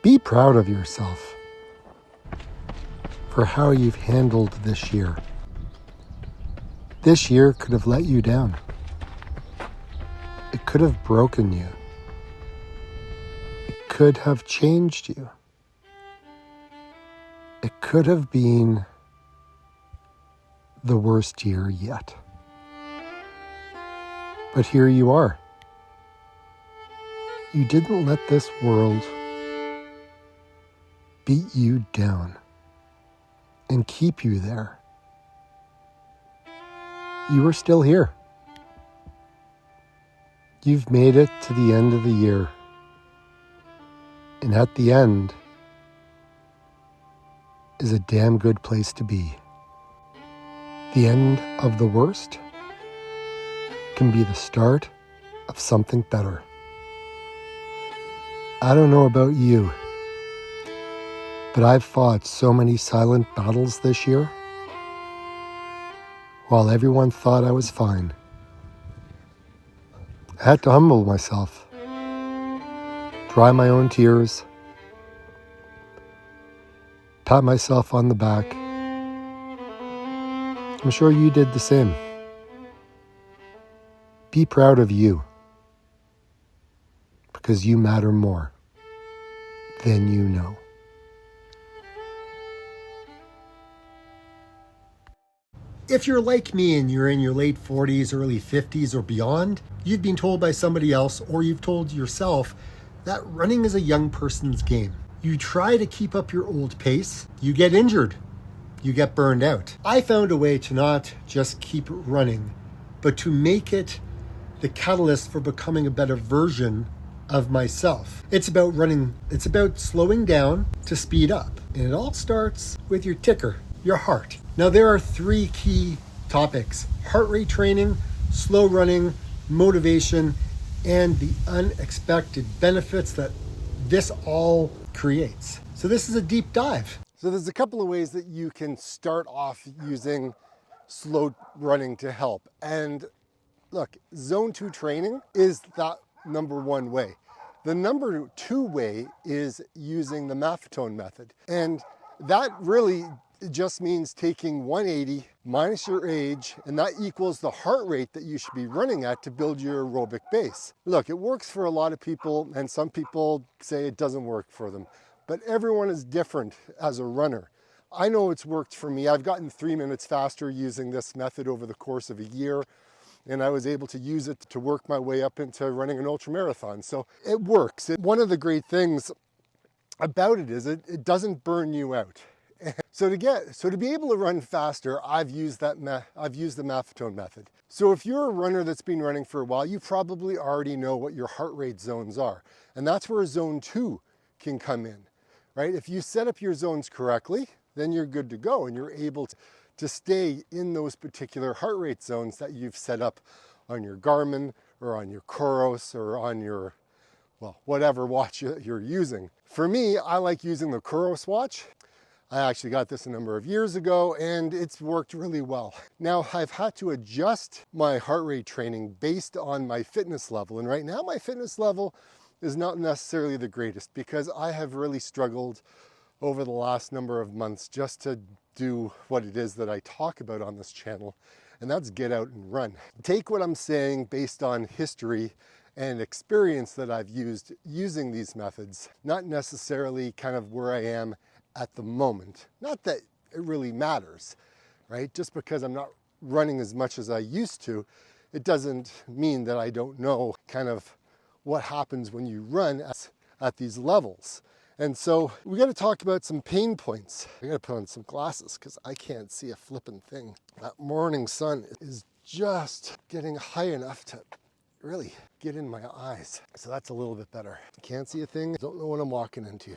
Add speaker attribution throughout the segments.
Speaker 1: Be proud of yourself for how you've handled this year. This year could have let you down. It could have broken you. It could have changed you. It could have been the worst year yet. But here you are. You didn't let this world beat you down and keep you there. You are still here. You've made it to the end of the year. And at the end is a damn good place to be. The end of the worst can be the start of something better. I don't know about you, but I've fought so many silent battles this year while everyone thought I was fine. I had to humble myself, dry my own tears, pat myself on the back. I'm sure you did the same. Be proud of you, because you matter more than you know. If you're like me and you're in your late 40s, early 50s or beyond, you've been told by somebody else or you've told yourself that running is a young person's game. You try to keep up your old pace, you get injured, you get burned out. I found a way to not just keep running, but to make it the catalyst for becoming a better version of myself. It's about running, it's about slowing down to speed up. And it all starts with your ticker, your heart. Now there are 3 key topics: heart rate training, slow running, motivation, and the unexpected benefits that this all creates. So this is a deep dive. So there's a couple of ways that you can start off using slow running to help. And look, zone 2 training is that number 1 way. The number 2 way is using the Maffetone method. And that really just means taking 180 minus your age, and that equals the heart rate that you should be running at to build your aerobic base. Look, it works for a lot of people, and some people say it doesn't work for them. But everyone is different as a runner. I know it's worked for me. I've gotten 3 minutes faster using this method over the course of a year, and I was able to use it to work my way up into running an ultramarathon. So it works. One of the great things about it is it doesn't burn you out. So to be able to run faster, I've used the Maffetone method. So if you're a runner that's been running for a while, you probably already know what your heart rate zones are. And that's where zone 2 can come in, right? If you set up your zones correctly, then you're good to go and you're able to stay in those particular heart rate zones that you've set up on your Garmin or on your Coros or on your, well, whatever watch you're using. For me, I like using the Coros watch. I actually got this a number of years ago and it's worked really well. Now I've had to adjust my heart rate training based on my fitness level. And right now my fitness level is not necessarily the greatest because I have really struggled over the last number of months just to do what it is that I talk about on this channel, and that's get out and run. Take what I'm saying based on history and experience that I've used using these methods, not necessarily kind of where I am at the moment. Not that it really matters, right? Just because I'm not running as much as I used to, it doesn't mean that I don't know kind of what happens when you run at these levels. And so we got to talk about some pain points. I got to put on some glasses because I can't see a flipping thing. That morning sun is just getting high enough to really get in my eyes. So that's a little bit better. Can't see a thing. Don't know what I'm walking into.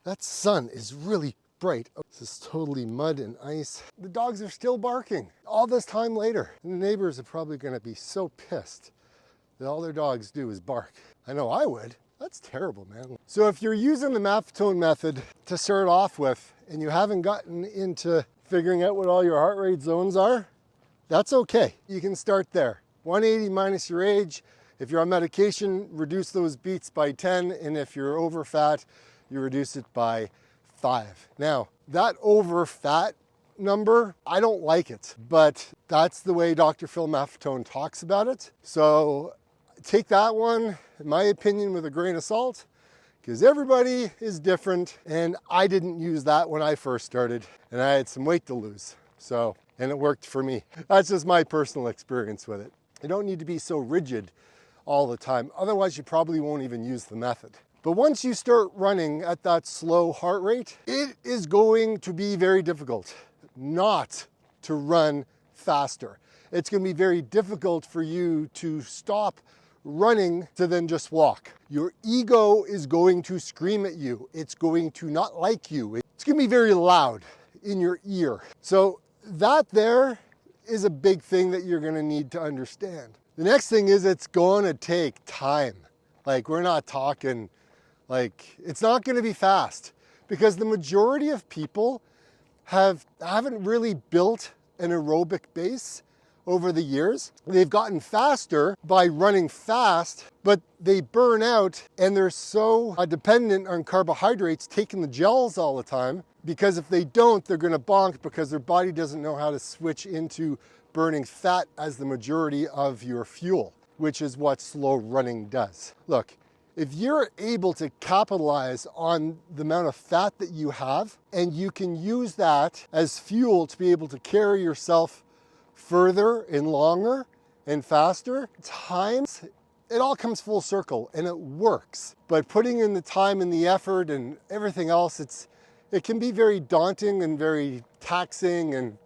Speaker 1: That sun is really bright. Oh, this is totally mud and ice. The dogs are still barking all this time later. The neighbors are probably going to be so pissed that all their dogs do is bark. I know I would. That's terrible, man. So if you're using the Maffetone method to start off with and you haven't gotten into figuring out what all your heart rate zones are, that's okay. You can start there. 180 minus your age. If you're on medication, reduce those beats by 10. And if you're over fat, you reduce it by 5. Now, that over fat number, I don't like it, but that's the way Dr. Phil Maffetone talks about it. So take that one, in my opinion, with a grain of salt, because everybody is different, and I didn't use that when I first started, and I had some weight to lose. So, and it worked for me. That's just my personal experience with it. You don't need to be so rigid all the time. Otherwise, you probably won't even use the method. But once you start running at that slow heart rate, it is going to be very difficult not to run faster. It's going to be very difficult for you to stop running to then just walk. Your ego is going to scream at you. It's going to not like you. It's going to be very loud in your ear. So that there is a big thing that you're going to need to understand. The next thing is it's going to take time. Like, we're not talking, like, it's not going to be fast, because the majority of people haven't really built an aerobic base over the years. They've gotten faster by running fast, but they burn out, and they're so dependent on carbohydrates, taking the gels all the time, because if they don't, they're going to bonk, because their body doesn't know how to switch into burning fat as the majority of your fuel, which is what slow running does. Look, if you're able to capitalize on the amount of fat that you have, and you can use that as fuel to be able to carry yourself further and longer and faster, times, it all comes full circle and it works. But putting in the time and the effort and everything else, it can be very daunting and very taxing and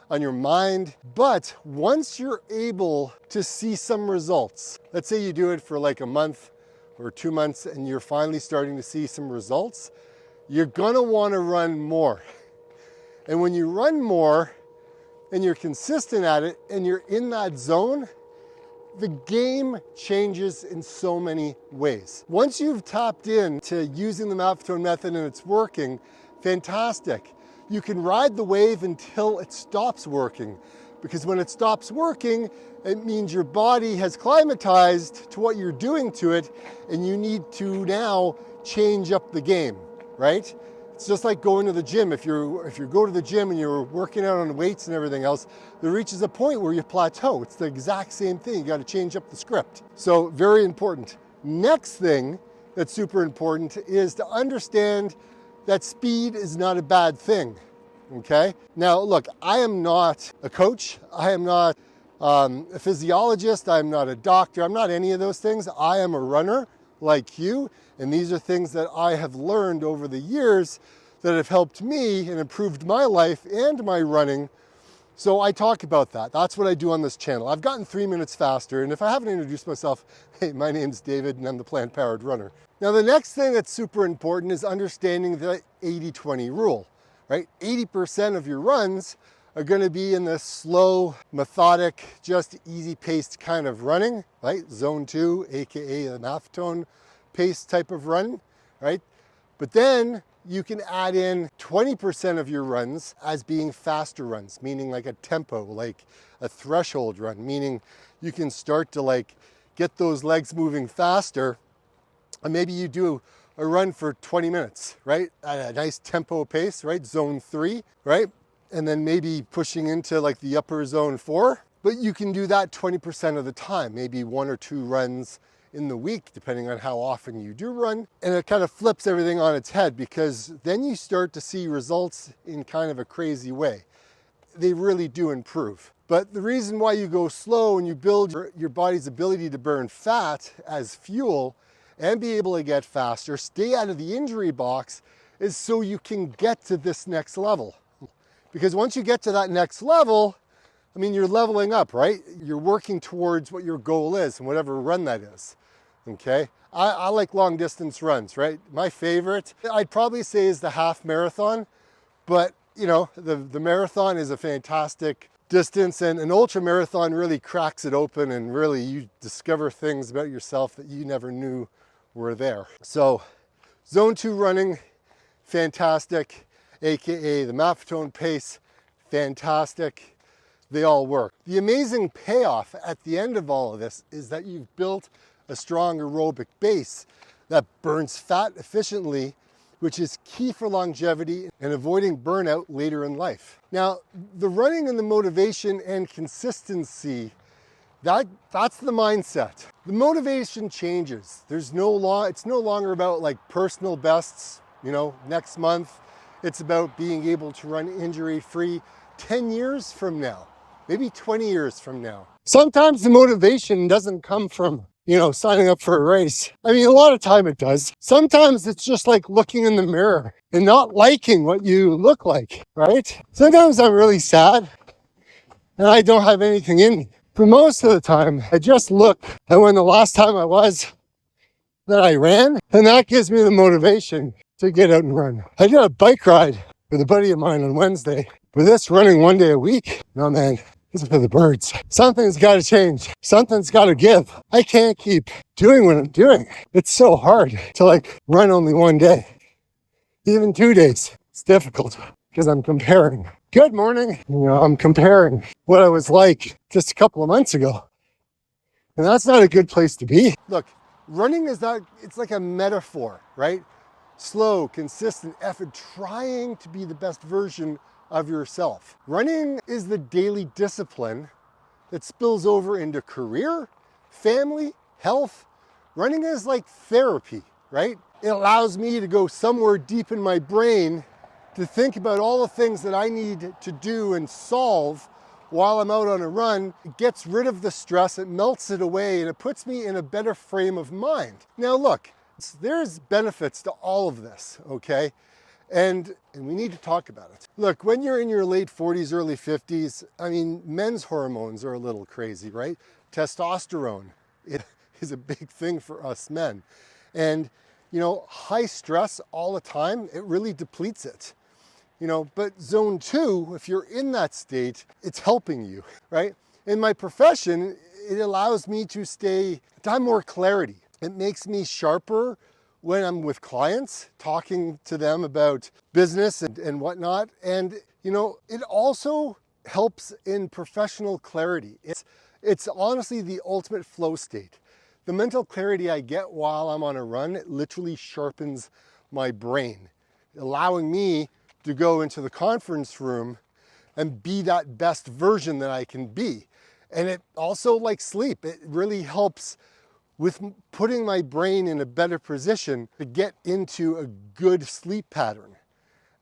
Speaker 1: on your mind. But once you're able to see some results, let's say you do it for like a month or 2 months and you're finally starting to see some results, you're gonna wanna run more. And when you run more and you're consistent at it and you're in that zone, the game changes in so many ways. Once you've tapped in to using the Maffetone method and it's working, fantastic. You can ride the wave until it stops working, because when it stops working, it means your body has climatized to what you're doing to it, and you need to now change up the game, right? It's just like going to the gym. If you go to the gym and you're working out on weights and everything else, there reaches a point where you plateau. It's the exact same thing. You got to change up the script. So very important. Next thing that's super important is to understand that speed is not a bad thing, okay? Now, look, I am not a coach. I am not a physiologist. I'm not a doctor. I'm not any of those things. I am a runner like you, and these are things that I have learned over the years that have helped me and improved my life and my running. So I talk about that. That's what I do on this channel. I've gotten 3 minutes faster, and if I haven't introduced myself, hey, my name's David and I'm the plant-powered runner. Now, the next thing that's super important is understanding the 80-20 rule, right? 80% of your runs are going to be in this slow, methodic, just easy-paced kind of running, right? Zone 2, aka the Maffetone pace type of run, right? But then you can add in 20% of your runs as being faster runs, meaning like a tempo, like a threshold run, meaning you can start to like get those legs moving faster, and maybe you do a run for 20 minutes, right? At a nice tempo pace, right? Zone 3, right? And then maybe pushing into like the upper zone 4, but you can do that 20% of the time, maybe 1 or 2 runs in the week, depending on how often you do run. And it kind of flips everything on its head, because then you start to see results in kind of a crazy way. They really do improve. But the reason why you go slow and you build your body's ability to burn fat as fuel and be able to get faster, stay out of the injury box, is so you can get to this next level. Because once you get to that next level, I mean, you're leveling up, right? You're working towards what your goal is and whatever run that is, okay? I like long distance runs, right? My favorite, I'd probably say, is the half marathon, but you know, the marathon is a fantastic distance, and an ultra marathon really cracks it open, and really you discover things about yourself that you never knew were there. So zone 2 running, fantastic. AKA the Maffetone pace, fantastic. They all work. The amazing payoff at the end of all of this is that you've built a strong aerobic base that burns fat efficiently which is key for longevity and avoiding burnout later in life. Now, the running and the motivation and consistency, that's the mindset. The motivation changes. It's no longer about like personal bests, next month. It's about being able to run injury-free 10 years from now, maybe 20 years from now. Sometimes the motivation doesn't come from, signing up for a race. I mean, a lot of time it does. Sometimes it's just like looking in the mirror and not liking what you look like, right? Sometimes I'm really sad and I don't have anything in me. For most of the time, I just look at when the last time I was that I ran, and that gives me the motivation to get out and run. I did a bike ride with a buddy of mine on Wednesday. With this running one day a week, no man, this is for the birds. Something's got to change. Something's got to give. I can't keep doing what I'm doing. It's so hard to run only one day. Even 2 days. It's difficult because I'm comparing. Good morning. I'm comparing what I was like just a couple of months ago. And that's not a good place to be. Look, running it's like a metaphor, right? Slow, consistent effort, trying to be the best version of yourself. Running is the daily discipline that spills over into career, family, health. Running is like therapy, right? It allows me to go somewhere deep in my brain to think about all the things that I need to do and solve while I'm out on a run. It gets rid of the stress, it melts it away, and it puts me in a better frame of mind. Now look, there's benefits to all of this, okay? And we need to talk about it. Look, when you're in your late 40s, early 50s, men's hormones are a little crazy, right? Testosterone is a big thing for us men. And, high stress all the time, it really depletes it. But zone 2, if you're in that state, it's helping you, right? In my profession, it allows me to have more clarity. It makes me sharper when I'm with clients, talking to them about business and whatnot. And, it also helps in professional clarity. It's honestly the ultimate flow state. The mental clarity I get while I'm on a run, it literally sharpens my brain, allowing me to go into the conference room and be that best version that I can be. And it also, like sleep, it really helps with putting my brain in a better position to get into a good sleep pattern.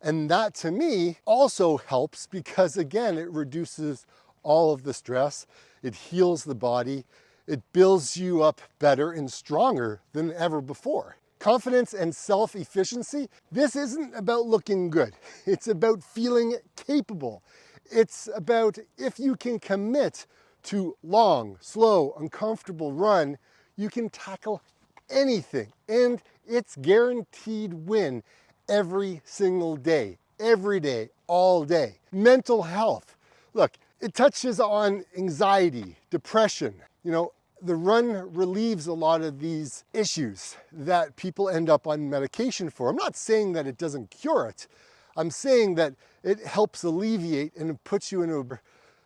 Speaker 1: And that to me also helps because again, it reduces all of the stress, it heals the body, it builds you up better and stronger than ever before. Confidence and self-efficiency, this isn't about looking good. It's about feeling capable. It's about if you can commit to long, slow, uncomfortable run, you can tackle anything. And it's guaranteed win every single day, every day, all day. Mental health. Look, it touches on anxiety, depression. The run relieves a lot of these issues that people end up on medication for. I'm not saying that it doesn't cure it. I'm saying that it helps alleviate and it puts you in a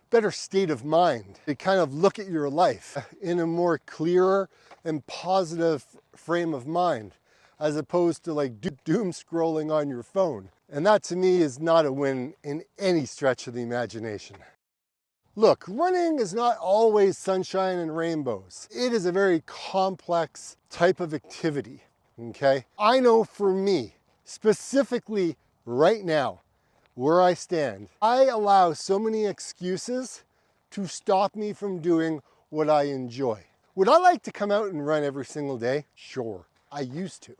Speaker 1: better state of mind. To kind of look at your life in a more clearer and positive frame of mind, as opposed to doom scrolling on your phone. And that to me is not a win in any stretch of the imagination. Look, running is not always sunshine and rainbows. It is a very complex type of activity, okay? I know for me, specifically right now, where I stand, I allow so many excuses to stop me from doing what I enjoy. Would I like to come out and run every single day? Sure, I used to.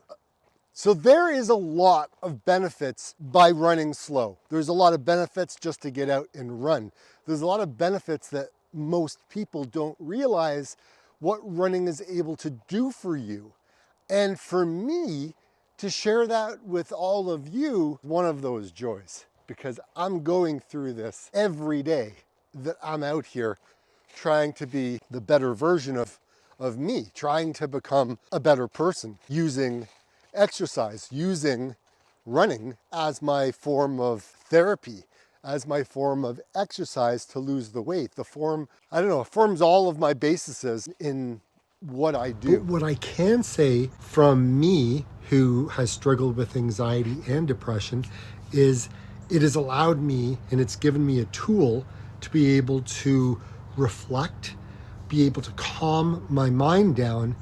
Speaker 1: So there is a lot of benefits by running slow. There's a lot of benefits just to get out and run. There's a lot of benefits that most people don't realize what running is able to do for you. And for me, to share that with all of you, one of those joys, because I'm going through this every day that I'm out here trying to be the better version of me, trying to become a better person using exercise, using running as my form of therapy, as my form of exercise to lose the weight. It forms all of my bases in
Speaker 2: what I do.
Speaker 1: But what I can say from me, who has struggled with anxiety and depression, is it has allowed me and it's given me a tool to be able to reflect, be able to calm my mind down,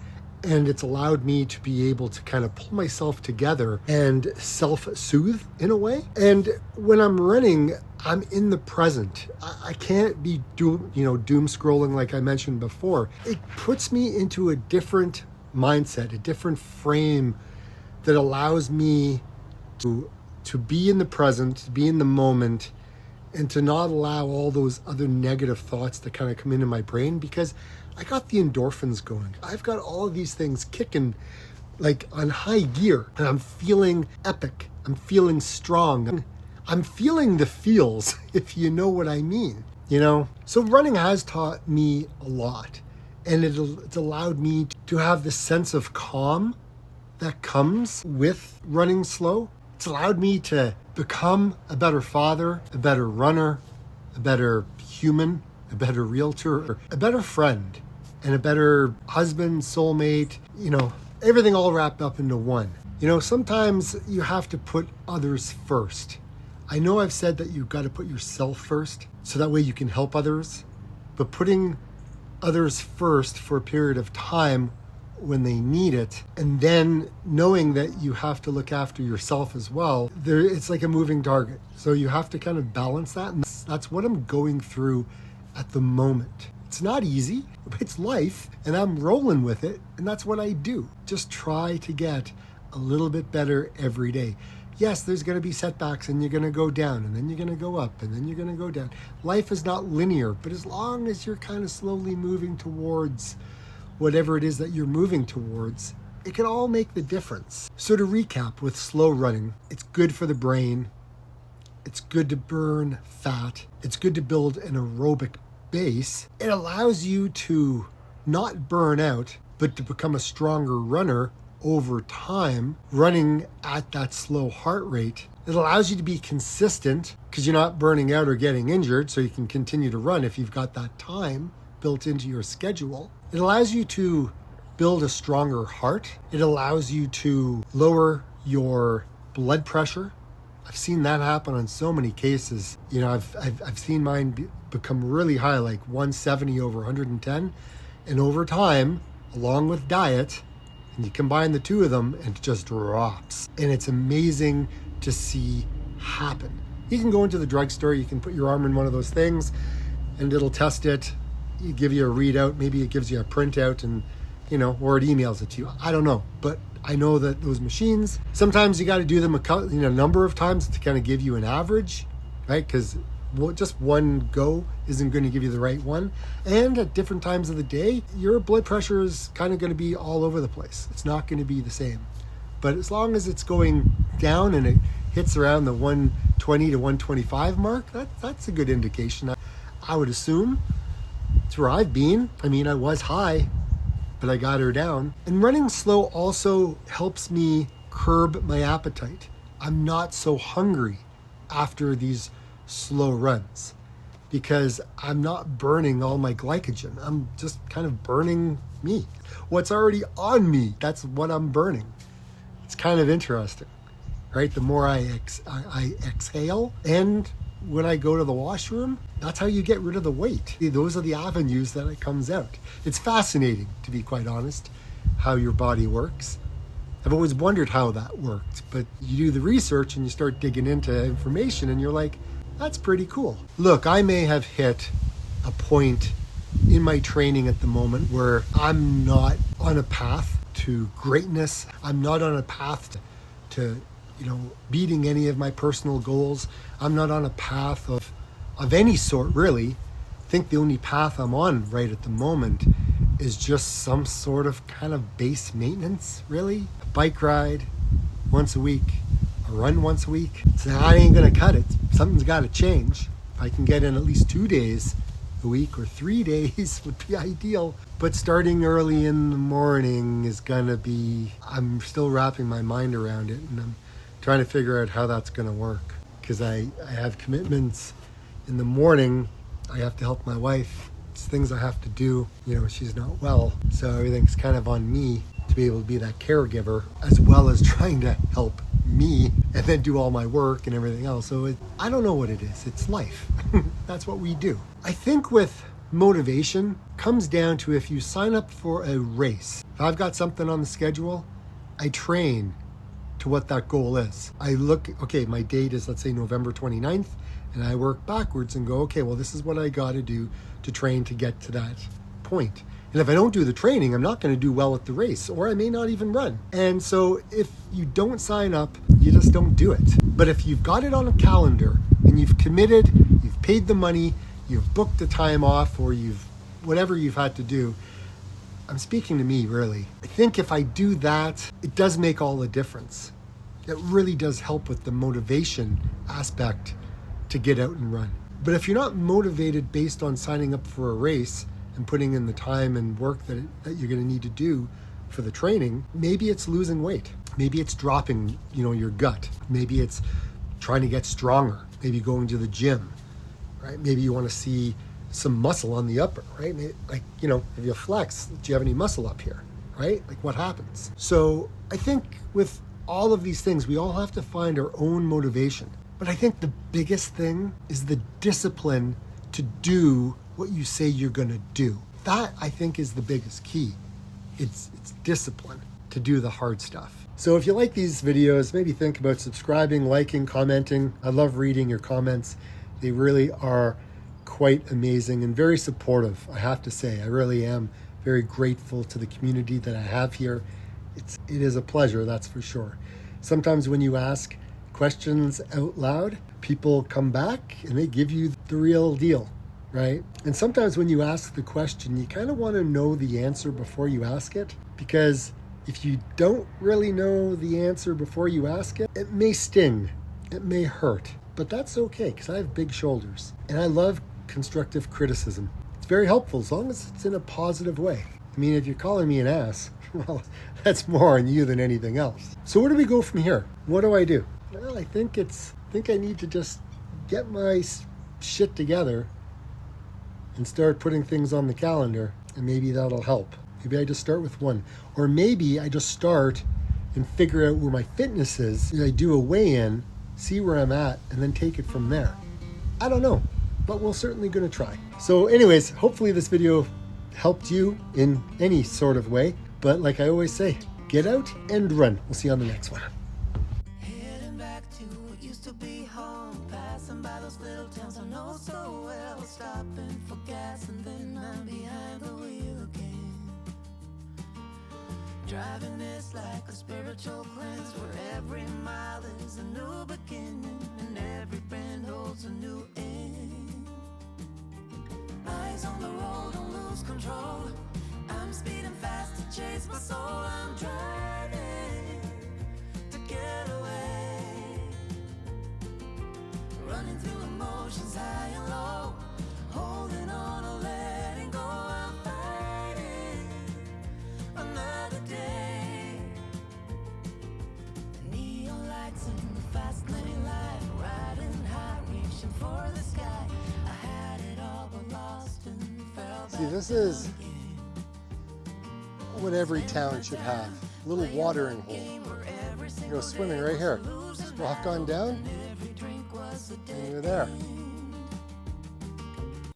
Speaker 1: and it's allowed me to be able to kind of pull myself together and self-soothe in a way. And when I'm running, I'm in the present. I can't be doom scrolling like I mentioned before. It puts me into a different mindset, a different frame that allows me to be in the present, to be in the moment, and to not allow all those other negative thoughts to kind of come into my brain, because I got the endorphins going. I've got all of these things kicking like on high gear, and I'm feeling epic. I'm feeling strong. I'm feeling the feels, if you know what I mean, So running has taught me a lot, and it's allowed me to have the sense of calm that comes with running slow. It's allowed me to become a better father, a better runner, a better human, a better realtor, a better friend, and a better husband, soulmate, everything all wrapped up into one. Sometimes you have to put others first. I know I've said that you've got to put yourself first, so that way you can help others, but putting others first for a period of time when they need it, and then knowing that you have to look after yourself as well, it's like a moving target. So you have to kind of balance that, and that's what I'm going through at the moment. It's not easy, but it's life, and I'm rolling with it, and that's what I do. Just try to get a little bit better every day. Yes, there's going to be setbacks, and you're going to go down, and then you're going to go up, and then you're going to go down. Life is not linear, but as long as you're kind of slowly moving towards whatever it is that you're moving towards, it can all make the difference. So to recap, with slow running, it's good for the brain. It's good to burn fat. It's good to build an aerobic base. It allows you to not burn out, but to become a stronger runner over time, running at that slow heart rate. It allows you to be consistent because you're not burning out or getting injured, so you can continue to run if you've got that time built into your schedule. It allows you to build a stronger heart. It allows you to lower your blood pressure. I've seen that happen on so many cases. I've seen mine become really high, like 170 over 110. And over time, along with diet, and you combine the two of them, and it just drops. And it's amazing to see happen. You can go into the drugstore, you can put your arm in one of those things, and it'll test it. You give you a readout, maybe it gives you a printout, and or it emails it to you. I don't know, but I know that those machines, sometimes you got to do them a number of times to kind of give you an average, right? Because just one go isn't going to give you the right one. And at different times of the day, your blood pressure is kind of going to be all over the place. It's not going to be the same. But as long as it's going down and it hits around the 120 to 125 mark, that's a good indication. I would assume. It's where I've been. I mean, I was high, but I got her down. And running slow also helps me curb my appetite. I'm not so hungry after these slow runs because I'm not burning all my glycogen. I'm just kind of burning me. What's already on me, that's what I'm burning. It's kind of interesting, right? The more I exhale, and when I go to the washroom, that's how you get rid of the weight. Those are the avenues that it comes out. It's fascinating, to be quite honest, how your body works. I've always wondered how that worked, but you do the research and you start digging into information and you're like, that's pretty cool. Look, I may have hit a point in my training at the moment where I'm not on a path to greatness. I'm not on a path to beating any of my personal goals. I'm not on a path of any sort, really. I think the only path I'm on right at the moment is just some sort of kind of base maintenance, really. A bike ride once a week, a run once a week. So I ain't gonna cut it. Something's gotta change. If I can get in at least 2 days a week or 3 days would be ideal. But starting early in the morning is gonna be, I'm still wrapping my mind around it, and I'm trying to figure out how that's gonna work. Because I have commitments in the morning. I have to help my wife It's things I have to do. You know, she's not well, so everything's kind of on me to be able to be that caregiver, as well as trying to help me and then do all my work and everything else. So I don't know what it is. It's life. That's what we do. I think with motivation comes down to if you sign up for a race. If I've got something on the schedule, I train to what that goal is. I look, okay, my date is, let's say, November 29th, and I work backwards and go, okay, well, this is what I got to do to train to get to that point. And if I don't do the training, I'm not going to do well at the race, or I may not even run. And so if you don't sign up, you just don't do it. But if you've got it on a calendar and you've committed, you've paid the money, you've booked the time off, or whatever you've had to do, I'm speaking to me, really. I think if I do that, it does make all the difference. It really does help with the motivation aspect to get out and run. But if you're not motivated based on signing up for a race and putting in the time and work that you're going to need to do for the training, maybe it's losing weight. Maybe it's dropping, your gut. Maybe it's trying to get stronger. Maybe going to the gym, right? Maybe you want to see some muscle on the upper, right? Like, if you flex, do you have any muscle up here, right? Like, what happens? So I think with all of these things, we all have to find our own motivation. But I think the biggest thing is the discipline to do what you say you're going to do. That, I think, is the biggest key. It's discipline to do the hard stuff. So if you like these videos, maybe think about subscribing, liking, commenting. I love reading your comments. They really are quite amazing and very supportive, I have to say. I really am very grateful to the community that I have here. It is a pleasure, that's for sure. Sometimes when you ask questions out loud, people come back and they give you the real deal, right? And sometimes when you ask the question, you kind of want to know the answer before you ask it, because if you don't really know the answer before you ask it, it may sting, it may hurt, but that's okay, because I have big shoulders and I love constructive criticism. It's very helpful as long as it's in a positive way. I mean, if you're calling me an ass, well, that's more on you than anything else. So where do we go from here? What do I do? Well, I think I need to just get my shit together and start putting things on the calendar, and maybe that'll help. Maybe I just start with one, or maybe I just start and figure out where my fitness is. I do a weigh-in, see where I'm at, and then take it from there. I don't know, but we're certainly going to try. So anyways, hopefully this video helped you in any sort of way. But like I always say, get out and run. We'll see you on the next one.
Speaker 2: Heading back to what used to be home, passing by those little towns I know so well, stopping for gas and then I'm behind the wheel again. Driving is like a spiritual cleanse, where every mile is a new beginning and every bend holds a new end. Eyes on the road, don't lose control. I'm speeding fast to chase my soul. I'm driving to get away, running through emotions high and low, holding on or letting go. I'm fighting another day. The neon lights in the fast lane light, riding high, reaching for the sky. I had it all but lost and fell back.
Speaker 1: See, this is what every town should have. A little watering hole. You go swimming right here. Just walk on down and you're there.